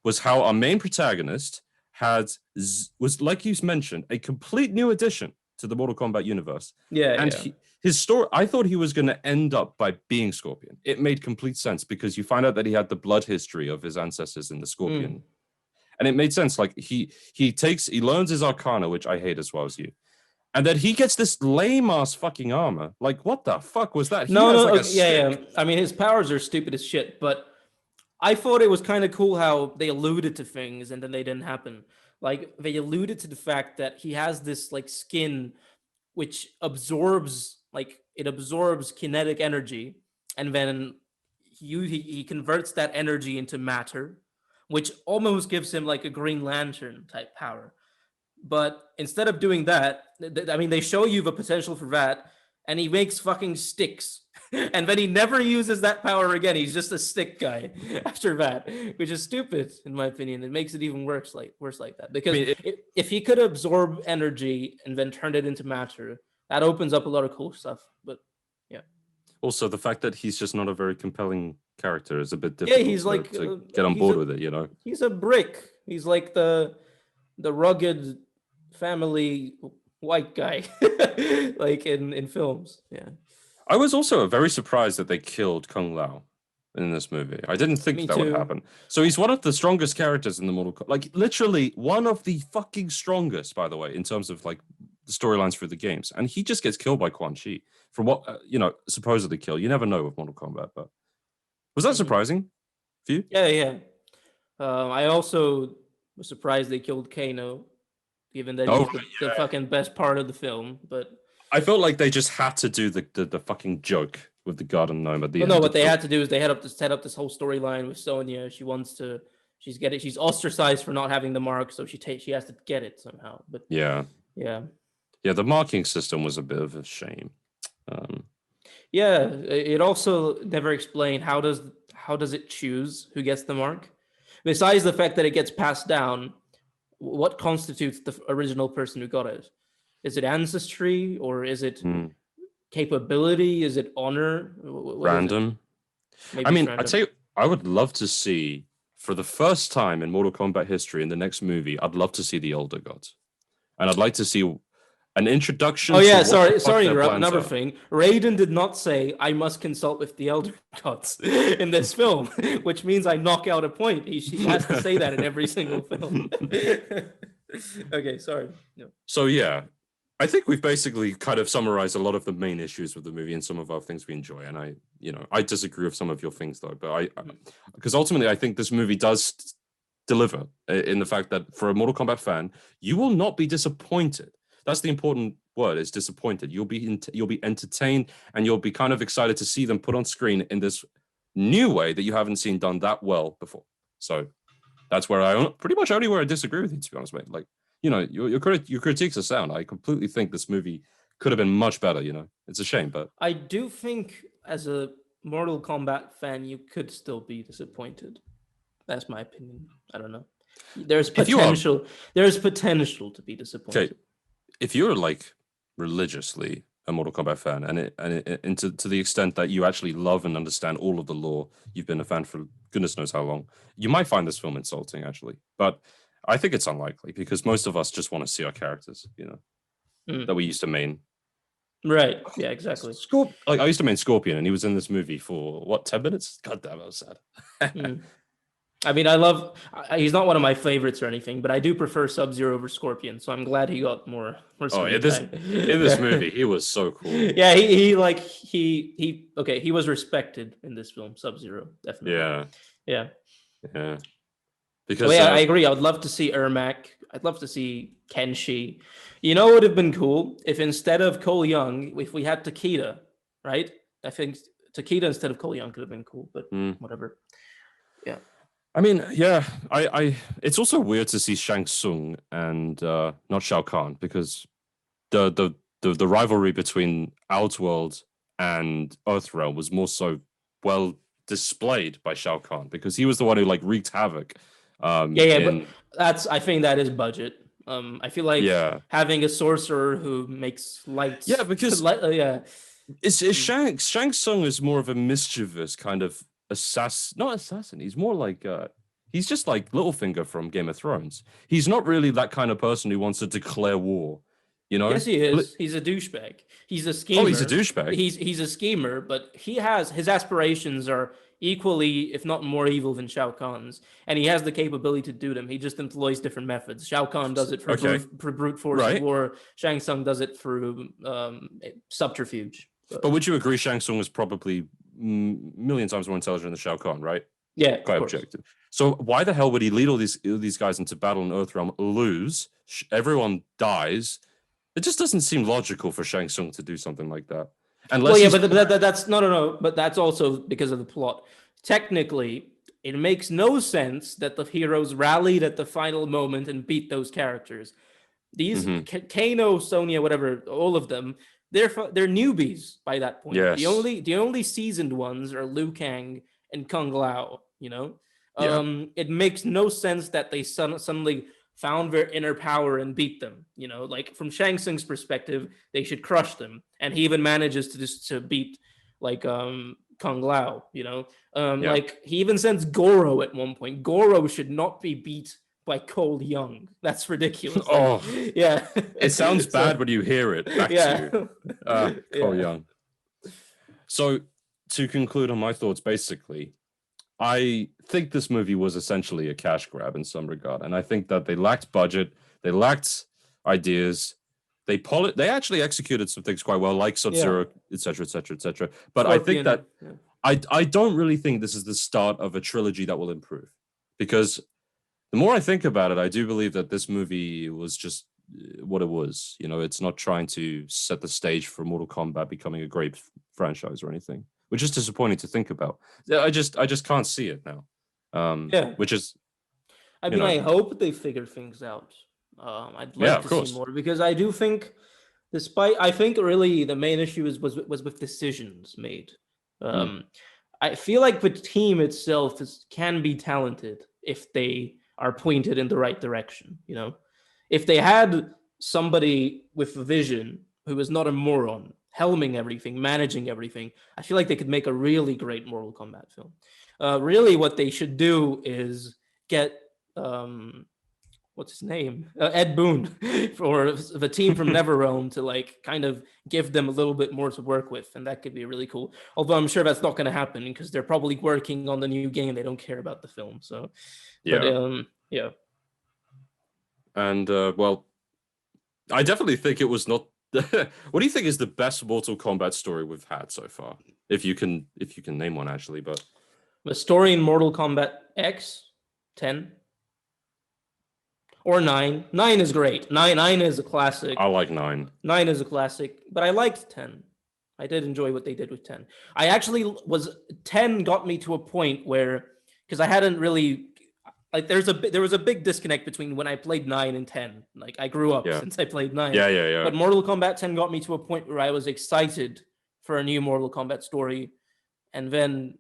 was how our main protagonist was, like you mentioned, a complete new addition to the Mortal Kombat universe. His story, I thought he was going to end up by being Scorpion. It made complete sense because you find out that he had the blood history of his ancestors in the Scorpion. And it made sense. Like he learns his Arcana, which I hate as well as you. And then he gets this lame ass fucking armor. Like, what the fuck was that? He No, has no, like a okay, yeah, stick. yeah. I mean, his powers are stupid as shit, but I thought it was kind of cool how they alluded to things and then they didn't happen. Like they alluded to the fact that he has this like skin which absorbs like it absorbs kinetic energy, and then he converts that energy into matter, which almost gives him like a Green Lantern type power. But instead of doing that, I mean, they show you the potential for that, and he makes fucking sticks. And then he never uses that power again. He's just a stick guy after that, which is stupid in my opinion. It makes it even worse like that. I Because mean, if he could absorb energy and then turn it into matter, that opens up a lot of cool stuff. But yeah, also the fact that he's just not a very compelling character is a bit yeah, difficult he's like to get on board with it, you know. he's a brick. He's like the rugged family white guy, like in films. Yeah. I was also very surprised that they killed Kung Lao in this movie. I didn't think Me that would too. happen. So he's one of the strongest characters in the Mortal Kombat. Like literally one of the fucking strongest, by the way, in terms of like the storylines for the games. And he just gets killed by Quan Chi from what supposedly kill. You never know with Mortal Kombat, but was that surprising for you? Yeah, yeah. I also was surprised they killed Kano, given that Oh, he's the fucking best part of the film. But I felt like they just had to do the fucking joke with the garden gnome at the end. no, what they had to do is they had to set up this whole storyline with Sonya. She's ostracized for not having the mark, so she has to get it somehow. But yeah, yeah, the marking system was a bit of a shame. yeah. It also never explained how does it choose who gets the mark, besides the fact that it gets passed down. What constitutes the original person who got it? Is it ancestry or is it capability? Is it honor? What Random. Maybe I mean, I'd say I would love to see for the first time in Mortal Kombat history in the next movie. I'd love to see the Elder Gods, and I'd like to see an introduction. Oh yeah, to sorry, interrupt. Another thing, Raiden did not say I must consult with the Elder Gods in this film, which means I knock out a point. He has to say that in every single film. Okay, sorry. No. So yeah, I think we've basically kind of summarized a lot of the main issues with the movie and some of our things we enjoy. And I disagree with some of your things though, but because ultimately I think this movie does deliver in the fact that for a Mortal Kombat fan, you will not be disappointed. That's the important word, is disappointed. You'll be entertained and you'll be kind of excited to see them put on screen in this new way that you haven't seen done that well before. So that's where pretty much only where I disagree with you, to be honest, mate. Like, your critiques are sound. I completely think this movie could have been much better, It's a shame, but I do think as a Mortal Kombat fan, you could still be disappointed. That's my opinion. I don't know. There's potential. There's potential to be disappointed. Okay. If you're like religiously a Mortal Kombat fan, and to the extent that you actually love and understand all of the lore, you've been a fan for goodness knows how long, you might find this film insulting, actually. But I think it's unlikely because most of us just want to see our characters, that we used to main. Right. Yeah, exactly. I used to main Scorpion, and he was in this movie for what, 10 minutes? God damn, I was sad. I mean, he's not one of my favorites or anything, but I do prefer Sub-Zero over Scorpion, so I'm glad he got more in this movie, he was so cool. Yeah, he was respected in this film, Sub-Zero, definitely. Yeah. Because I agree. I would love to see Ermac. I'd love to see Kenshi. It would have been cool if instead of Cole Young, if we had Takeda, right? I think Takeda instead of Cole Young could have been cool, but whatever. Yeah. I mean, yeah, it's also weird to see Shang Tsung and not Shao Kahn, because the rivalry between Outworld and Earthrealm was more so well displayed by Shao Kahn, because he was the one who like wreaked havoc. But I think that is budget. I feel like having a sorcerer who makes lights. Yeah, because it's Shang Tsung is more of a mischievous kind of not assassin. He's more like he's just like Littlefinger from Game of Thrones. He's not really that kind of person who wants to declare war. Yes, he is. He's a douchebag. He's a schemer. Oh, he's a douchebag. He's a schemer, but his aspirations are equally, if not more evil than Shao Kahn's, and he has the capability to do them. He just employs different methods. Shao Kahn does it for, for brute force right. war. Shang Tsung does it through subterfuge. But would you agree Shang Tsung is probably million times more intelligent than Shao Kahn, right? Yeah, quite objective. So why the hell would he lead all these guys into battle in Earthrealm, lose, everyone dies? It just doesn't seem logical for Shang Tsung to do something like that. Unless well, yeah, but that's no. But that's also because of the plot. Technically, it makes no sense that the heroes rallied at the final moment and beat those characters. These Kano, Sonya, whatever, all of them, they're newbies by that point. Yes. The only seasoned ones are Liu Kang and Kung Lao. You know, it makes no sense that they suddenly found their inner power and beat them. You know, like from Shang Tsung's perspective, they should crush them, and he even manages to beat like Kung Lao. You know, like he even sends Goro at one point. Goro should not be beat by Cole Young. That's ridiculous. Oh, yeah. It sounds bad when you hear it back to you. Cole Young. So to conclude on my thoughts, basically, I think this movie was essentially a cash grab in some regard, and I think that they lacked budget, they lacked ideas, they actually executed some things quite well, like Sub-Zero, etc., etc., etc. But Scorpion, I think that I don't really think this is the start of a trilogy that will improve, because the more I think about it, I do believe that this movie was just what it was. You know, it's not trying to set the stage for Mortal Kombat becoming a great franchise or anything, which is disappointing to think about. I just can't see it now. Which is, I mean, I hope they figure things out. I'd like to see more, because I do think, I think really the main issue was with decisions made. I feel like the team itself can be talented if they are pointed in the right direction. You know, if they had somebody with a vision who is not a moron, helming everything, managing everything, I feel like they could make a really great Mortal Kombat film. Really, what they should do is get what's his name, Ed Boon, or the team from NetherRealm to like kind of give them a little bit more to work with, and that could be really cool. Although I'm sure that's not going to happen because they're probably working on the new game. They don't care about the film, so yeah. And well, I definitely think it was not. What do you think is the best Mortal Kombat story we've had so far? If you can name one, actually. But the story in Mortal Kombat X, 10 or 9. 9 is great. 9 is a classic. I like 9. 9 is a classic, but I liked 10. I did enjoy what they did with 10. I actually 10 got me to a point where, because I hadn't really, like, there was a big disconnect between when I played 9 and 10. Like, I grew up since I played 9. Yeah. But Mortal Kombat 10 got me to a point where I was excited for a new Mortal Kombat story. And then,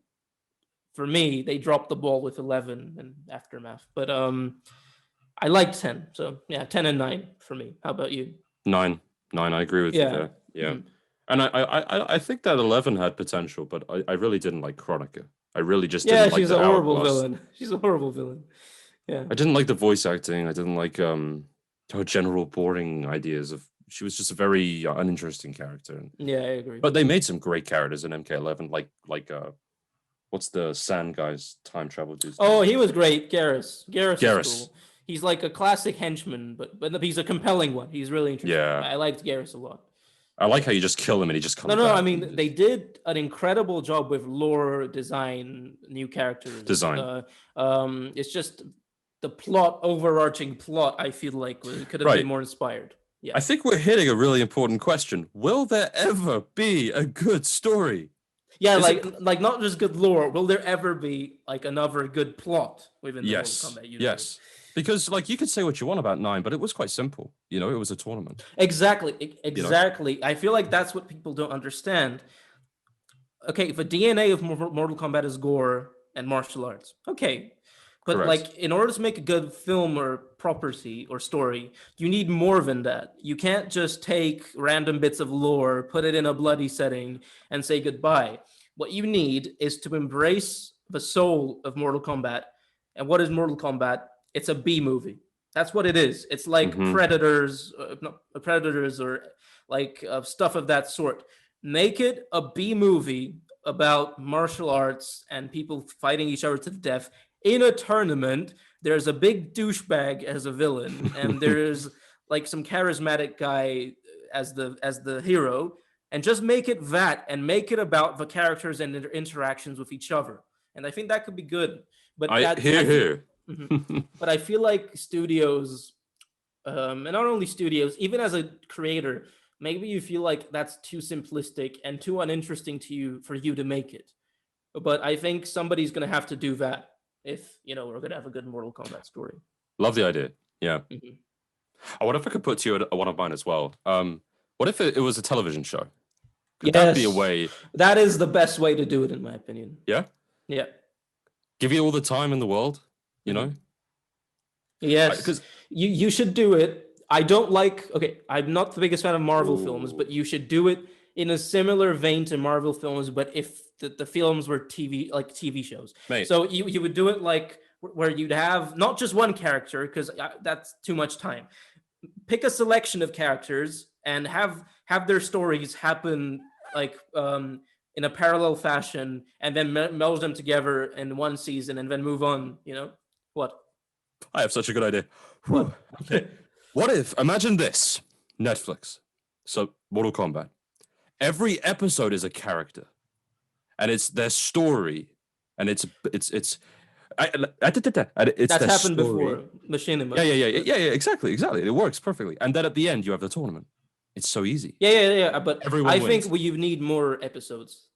for me, they dropped the ball with 11 and Aftermath. But I liked 10. So, yeah, 10 and 9 for me. How about you? 9. I agree with you there. Yeah. And I think that 11 had potential, but I really didn't like Kronika. I really just didn't like she's a horrible villain. She's a horrible villain. Yeah. I didn't like the voice acting. I didn't like her general boring ideas of. She was just a very uninteresting character. Yeah, I agree. But they made some great characters in MK11, like what's the Sand guy's time travel dude? Oh, he was great. Garrus. Is cool. He's like a classic henchman, but he's a compelling one. He's really interesting. Yeah. I liked Garrus a lot. I like how you just kill him and he just comes back. No, I mean, they did an incredible job with lore design, new characters. It's just the overarching plot, I feel like could have been more inspired. Yeah. I think we're hitting a really important question. Will there ever be a good story? Yeah, like not just good lore. Will there ever be like another good plot within the Mortal Kombat universe? Yes. Because, like, you could say what you want about 9, but it was quite simple. You know, it was a tournament. Exactly. You know? I feel like that's what people don't understand. Okay, the DNA of Mortal Kombat is gore and martial arts. Okay. But, like, in order to make a good film or property or story, you need more than that. You can't just take random bits of lore, put it in a bloody setting, and say goodbye. What you need is to embrace the soul of Mortal Kombat. And what is Mortal Kombat? It's a B movie. That's what it is. It's like Predators or like stuff of that sort. Make it a B movie about martial arts and people fighting each other to the death in a tournament. There's a big douchebag as a villain, and there's like some charismatic guy as the hero, and just make it that, and make it about the characters and their interactions with each other. And I think that could be good. But I hear. But I feel like studios, and not only studios, even as a creator, maybe you feel like that's too simplistic and too uninteresting to you for you to make it. But I think somebody's gonna have to do that if we're gonna have a good Mortal Kombat story. Love the idea. Yeah. I wonder if I could put to you one of mine as well. What if it was a television show? Could that be a way? That is the best way to do it, in my opinion. Yeah. Yeah. Give you all the time in the world. You know. Yes. Because you should do it. I don't like. Okay, I'm not the biggest fan of Marvel films, but you should do it in a similar vein to Marvel films. But if the films were TV shows, Mate. So you would do it like where you'd have not just one character, because that's too much time. Pick a selection of characters and have their stories happen like in a parallel fashion, and then meld them together in one season, and then move on. What? I have such a good idea. What? What if, imagine this, Netflix, so Mortal Kombat. Every episode is a character, and it's their story, and it's That's their happened story. before. Machinima. Yeah, exactly. It works perfectly. And then at the end, you have the tournament. It's so easy. Yeah. But Everyone think wins. you need more episodes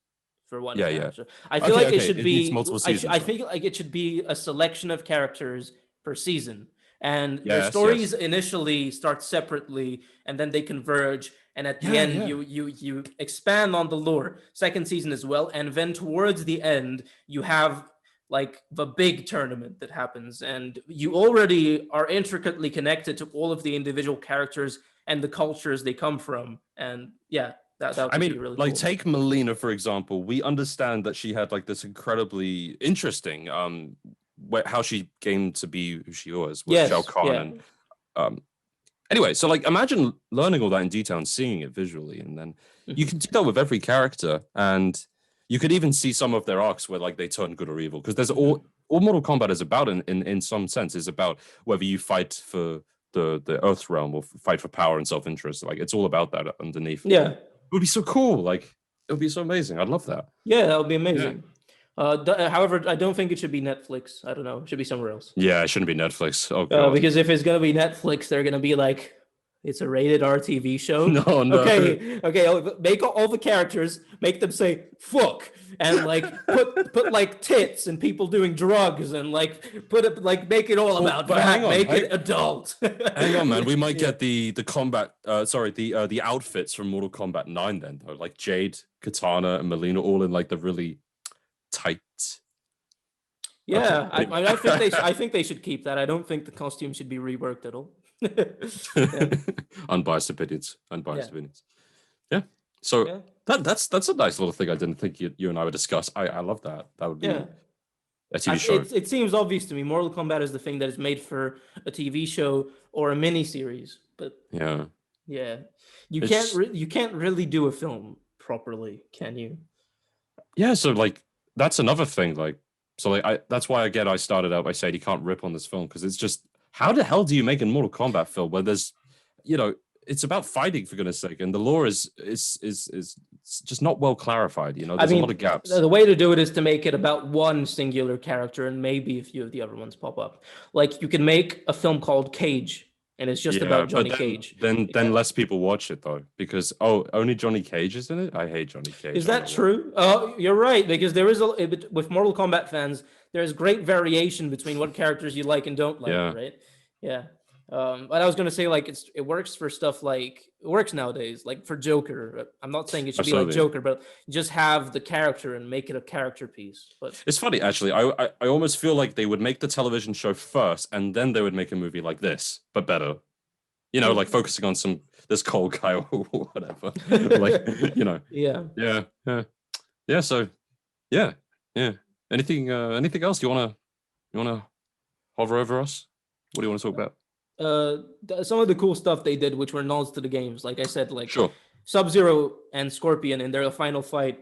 for one. Yeah. I feel like it should It be needs multiple seasons, I think like it should be a selection of characters per season, and their Yes, stories initially start separately, and then they converge, and at the end you expand on the lore. Second season as well, and then towards the end you have like the big tournament that happens, and you already are intricately connected to all of the individual characters and the cultures they come from. And that would be really like cool. Take Melina for example. We understand that she had like this incredibly interesting how she came to be who she was with Shao Kahn. And anyway, so like imagine learning all that in detail and seeing it visually, and then you can do that with every character, and you could even see some of their arcs where like they turn good or evil, because there's all Mortal Kombat is about in some sense is about whether you fight for the Earth realm or fight for power and self-interest. Like it's all about that underneath. It would be so cool. Like it would be so amazing. I'd love that. Yeah, that would be amazing. However, I don't think it should be Netflix. I don't know. It should be somewhere else. Yeah, it shouldn't be Netflix. Oh god. Because if it's gonna be Netflix, they're gonna be like, it's a rated R TV show. No. Okay. Make all the characters, make them say "fuck" and like put like tits and people doing drugs, and like put it like make it all about that. Make it adult. Hang on, man. We might get the combat. The outfits from Mortal Kombat 9 then, though. Like Jade, Katana, and Melina all in like the really tight. Yeah, I think they should keep that. I don't think the costume should be reworked at all. Unbiased opinions. Yeah. So that's a nice little thing. I didn't think you and I would discuss. I love that. That would be a TV show. It seems obvious to me. Mortal Kombat is the thing that is made for a TV show or a mini series. But you can't really do a film properly, can you? Yeah. So like that's another thing. Like so like that's why again I started out by saying you can't rip on this film, because it's just, how the hell do you make a Mortal Kombat film where there's, it's about fighting for goodness sake, and the lore is just not well clarified. There's a lot of gaps. The way to do it is to make it about one singular character, and maybe a few of the other ones pop up. Like you can make a film called Cage, and it's just about Johnny Cage. Then less people watch it though, because only Johnny Cage is in it. I hate Johnny Cage. Is that true? You're right, because there is with Mortal Kombat fans, there's great variation between what characters you like and don't like. Right? Yeah. But I was gonna say like it works for stuff like it works nowadays, like for Joker. I'm not saying it should be like Joker, but just have the character and make it a character piece. But it's funny actually. I almost feel like they would make the television show first, and then they would make a movie like this, but better. Like focusing on this cold guy or whatever. Like Yeah. So yeah. Anything else you wanna hover over us? What do you want to talk about? Some of the cool stuff they did, which were nods to the games, like I said, like Sure. Sub-Zero and Scorpion in their final fight.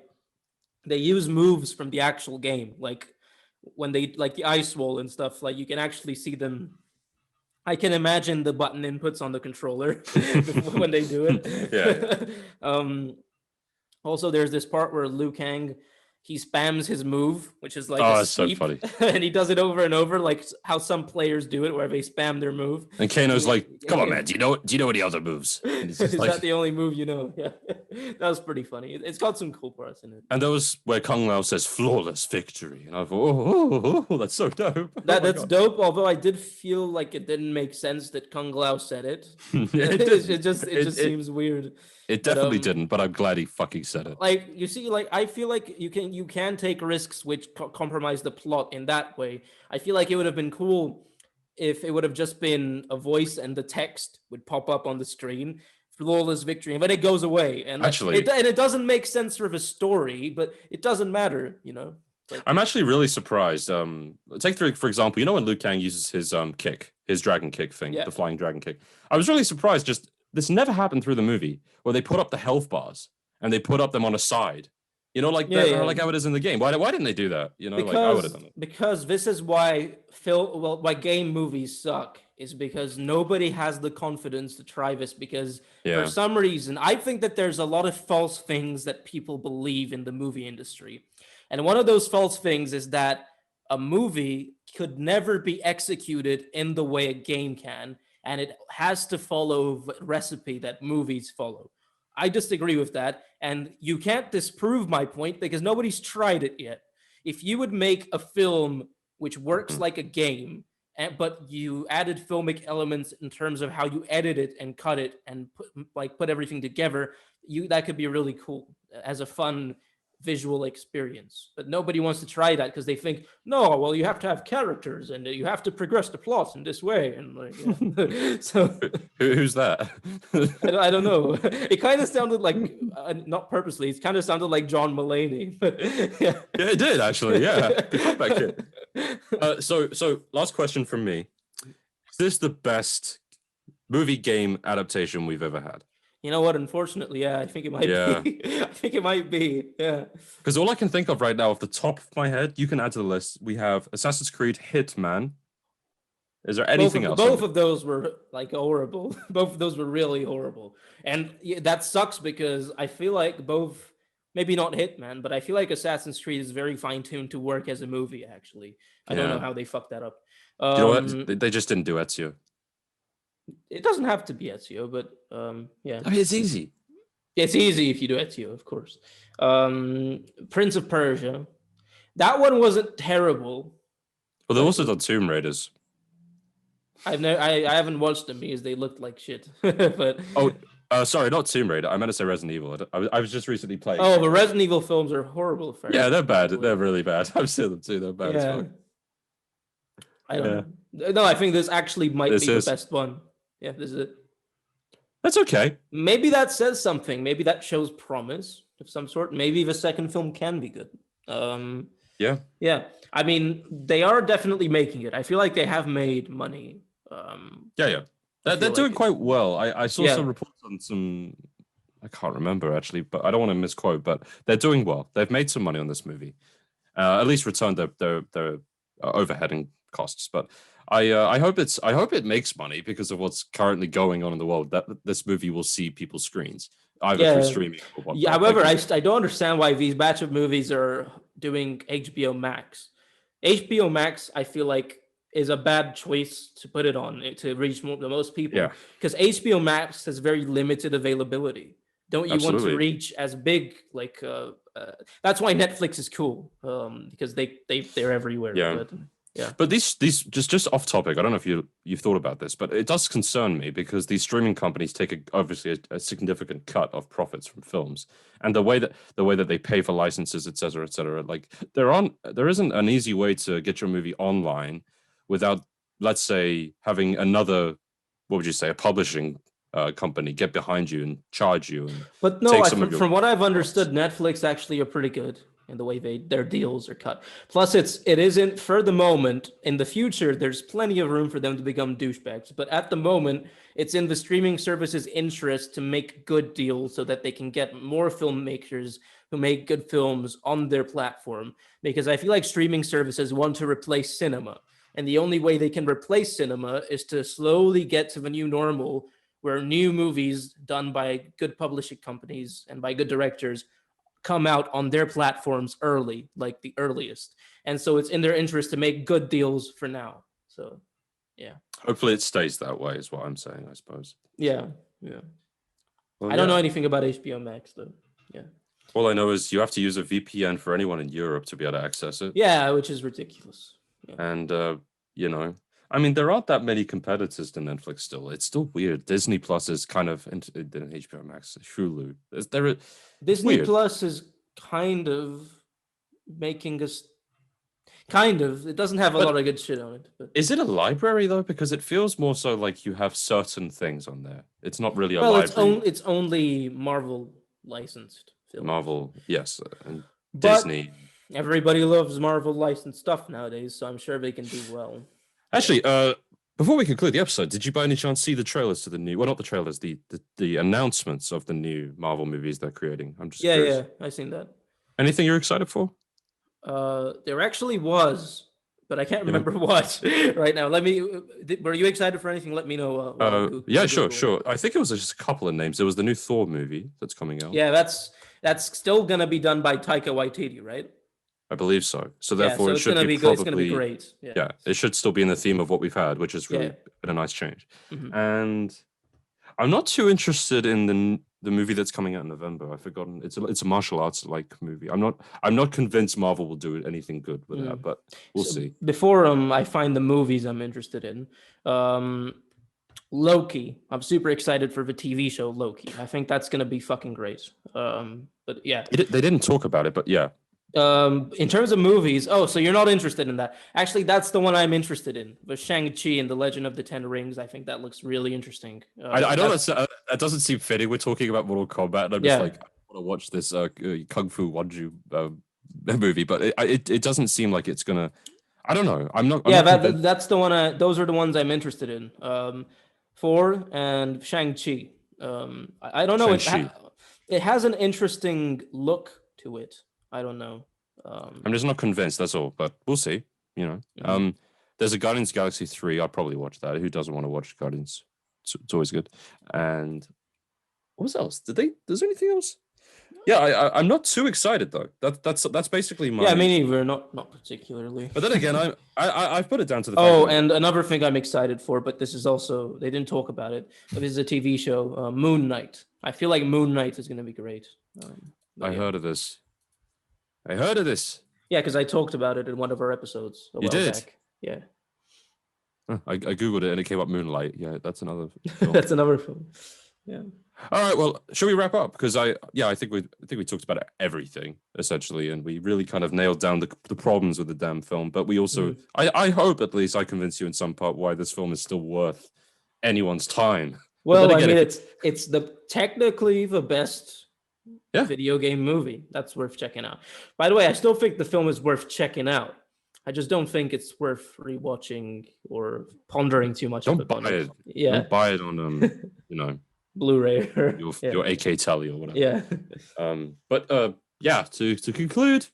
they use moves from the actual game, like when they like the ice wall and stuff. Like you can actually see them. I can imagine the button inputs on the controller when they do Yeah. it. Also, there's this part where Liu Kang, he spams his move, which is like a Oh, it's so sweep, funny. and he does it over and over, like how some players do it, where they spam their move. And Kano's like, "Come on, man. Do you know any other moves?" And he's just Is like, that the only move you know? Yeah, that was pretty funny. It's got some cool parts in it. and that was where Kung Lao says flawless victory. And I thought, oh, that's so dope. That's dope. Although I did feel like it didn't make sense that Kung Lao said it. it just seems weird. It definitely didn't, but I'm glad he fucking said it. Like you see, like I feel like you can take risks which compromise the plot in that way. I feel like it would have been cool if it would have just been a voice and the text would pop up on the screen, flawless victory, but it goes away, and actually, it doesn't make sense for the story, but it doesn't matter, Like, I'm actually really surprised. Take for example, you know when Liu Kang uses his kick, his dragon kick thing, the flying dragon kick. I was really surprised. Just this never happened through the movie where they put up the health bars and they put up them on a side. Like like how it is in the game. Why didn't they do that? Like I would have done it. Because this is why why game movies suck, is because nobody has the confidence to try this, because for some reason I think that there's a lot of false things that people believe in the movie industry. And one of those false things is that a movie could never be executed in the way a game can, and it has to follow the recipe that movies follow. I disagree with that, and you can't disprove my point because nobody's tried it yet. If you would make a film which works like a game, but you added filmic elements in terms of how you edit it and cut it and put everything together, that could be really cool as a fun visual experience. But nobody wants to try that because they think, no, well, you have to have characters and you have to progress the plot in this way, and so who's that? I don't know. It kind of sounded like not purposely, it kind of sounded like John Mulaney. Yeah, it did actually. Yeah, the comeback kid. So last question from me: is this the best movie game adaptation we've ever had? You know what? Unfortunately, I think it might be. I think it might be. Yeah. Because all I can think of right now, off the top of my head, you can add to the list. We have Assassin's Creed Hitman. Is there anything else? Both of those were like horrible. Both of those were really horrible, and that sucks because I feel like both, maybe not Hitman, but I feel like Assassin's Creed is very fine tuned to work as a movie. Actually, I don't know how they fucked that up. You know what? They just didn't do Ezio. It doesn't have to be Ezio, but yeah. I mean, it's easy. It's easy if you do Ezio, of course. Prince of Persia. That one wasn't terrible. Well, they also done Tomb Raiders. I haven't watched them because they looked like shit. But sorry, not Tomb Raider. I meant to say Resident Evil. I was just recently playing. Oh, the Resident Evil films are horrible. Yeah, they're bad. They're really bad. I've seen them too. They're bad as fuck. I don't know. No, I think this actually might be the best one. Yeah, this is it. That's okay. Maybe that says something. Maybe that shows promise of some sort. Maybe the second film can be good. Yeah. I mean, they are definitely making it. I feel like they have made money. They're doing quite well. I saw some reports on some. I can't remember actually, but I don't want to misquote. But they're doing well. They've made some money on this movie. At least returned their overhead and costs. But I hope it makes money because of what's currently going on in the world. That this movie will see people's screens either through streaming or whatnot. However, I don't understand why these batch of movies are doing HBO Max. HBO Max, I feel like, is a bad choice to put it on to reach the most people. Because HBO Max has very limited availability. Don't you want to reach as big? Like that's why Netflix is cool, because they're everywhere. But these just off topic. I don't know if you've thought about this, but it does concern me because these streaming companies take obviously a significant cut of profits from films, and the way that they pay for licenses, et cetera, like there isn't an easy way to get your movie online without, let's say, having another, what would you say, a publishing company get behind you and charge you. But no, from what I've understood, Netflix actually are pretty good. in the way their deals are cut. Plus, it isn't for the moment. In the future, there's plenty of room for them to become douchebags. But at the moment, it's in the streaming service's interest to make good deals so that they can get more filmmakers who make good films on their platform. Because I feel like streaming services want to replace cinema. And the only way they can replace cinema is to slowly get to the new normal where new movies done by good publishing companies and by good directors come out on their platforms early, like the earliest. And so it's in their interest to make good deals for now. So, yeah. Hopefully it stays that way is what I'm saying, I suppose. Yeah. Well, I don't know anything about HBO Max, though. Yeah. All I know is you have to use a VPN for anyone in Europe to be able to access it. Yeah, which is ridiculous. Yeah. And, I mean, there aren't that many competitors to Netflix still. It's still weird. Disney Plus is kind of in HBO Max, Hulu. Disney Plus is kind of making us. Kind of. It doesn't have a lot of good shit on it. But. Is it a library, though? Because it feels more so like you have certain things on there. It's not really a library. It's only Marvel licensed films. Marvel, yes. And Disney. Everybody loves Marvel licensed stuff nowadays, so I'm sure they can do well. Actually, before we conclude the episode, did you by any chance see the trailers to the new? Well, not the trailers, the announcements of the new Marvel movies they're creating. I'm just curious. Yeah, I seen that. Anything you're excited for? There actually was, but I can't remember what right now. Were you excited for anything? Let me know. Yeah, sure. I think it was just a couple of names. There was the new Thor movie that's coming out. Yeah, that's still gonna be done by Taika Waititi, right? I believe so. So therefore, it should be probably, it's gonna be great. Yeah, it should still be in the theme of what we've had, which has really been a nice change. Mm-hmm. And I'm not too interested in the movie that's coming out in November. I've forgotten. It's a martial arts like movie. I'm not convinced Marvel will do anything good with that, but we'll see. Before I find the movies I'm interested in, Loki. I'm super excited for the TV show Loki. I think that's gonna be fucking great. But yeah, they didn't talk about it, but yeah. In terms of movies, so you're not interested in that. Actually, that's the one I'm interested in. The Shang-Chi and the Legend of the Ten Rings. I think that looks really interesting. I don't know. That doesn't seem fitting. We're talking about Mortal Kombat, and I'm just like, I want to watch this Kung Fu Wanju movie, but it doesn't seem like it's gonna. I don't know. I'm not. That's the one. Those are the ones I'm interested in. Thor and Shang-Chi. I don't know. It has an interesting look to it. I don't know. I'm just not convinced. That's all. But we'll see. There's a Guardians of the Galaxy 3. I'll probably watch that. Who doesn't want to watch Guardians? It's always good. And what was else? Is there anything else? Yeah, I'm not too excited though. That's basically my. Yeah, me neither. Not particularly. But then again, I've put it down to the. Oh, and another thing I'm excited for, but this is also they didn't talk about it. But this is a TV show, Moon Knight. I feel like Moon Knight is going to be great. I heard of this. Yeah, because I talked about it in one of our episodes. You did? Back. Yeah. I googled it and it came up Moonlight. Yeah, that's another film. That's another film. Yeah. All right. Well, shall we wrap up? Because I think we talked about everything essentially, and we really kind of nailed down the problems with the damn film. But we also, I hope at least I convinced you in some part why this film is still worth anyone's time. Well, again, it's technically the best. Video game movie that's worth checking out. By the way, I still think the film is worth checking out. I just don't think it's worth rewatching or pondering too much. Don't buy it. Yeah, don't buy it on Blu-ray or your AK Tele or whatever. Yeah. But to conclude,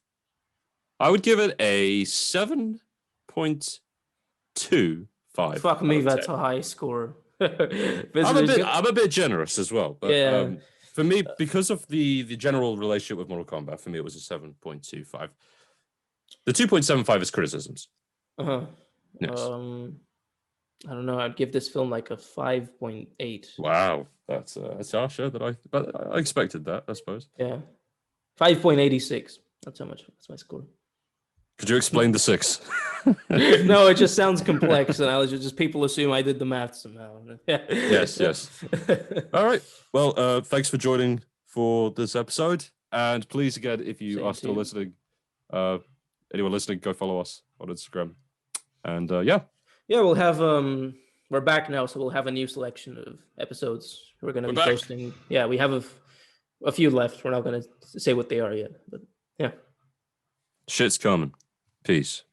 I would give it a 7.25. Fuck me, that's a high score. I'm a bit generous as well, but for me, because of the general relationship with Mortal Kombat, for me, it was a 7.25. The 2.75 is criticisms. Uh-huh. Yes. I don't know. I'd give this film like a 5.8. Wow. That's harsher but I expected that, I suppose. Yeah. 5.86. That's my score. Could you explain the 6? No, it just sounds complex, and I was just people assume I did the math somehow. Yes. All right. Well, thanks for joining for this episode, and please again, if you are still listening, anyone listening, go follow us on Instagram, and we'll have we're back now, so we'll have a new selection of episodes we're going to be posting. Yeah, we have a few left. We're not going to say what they are yet, but yeah. Shit's coming. Peace.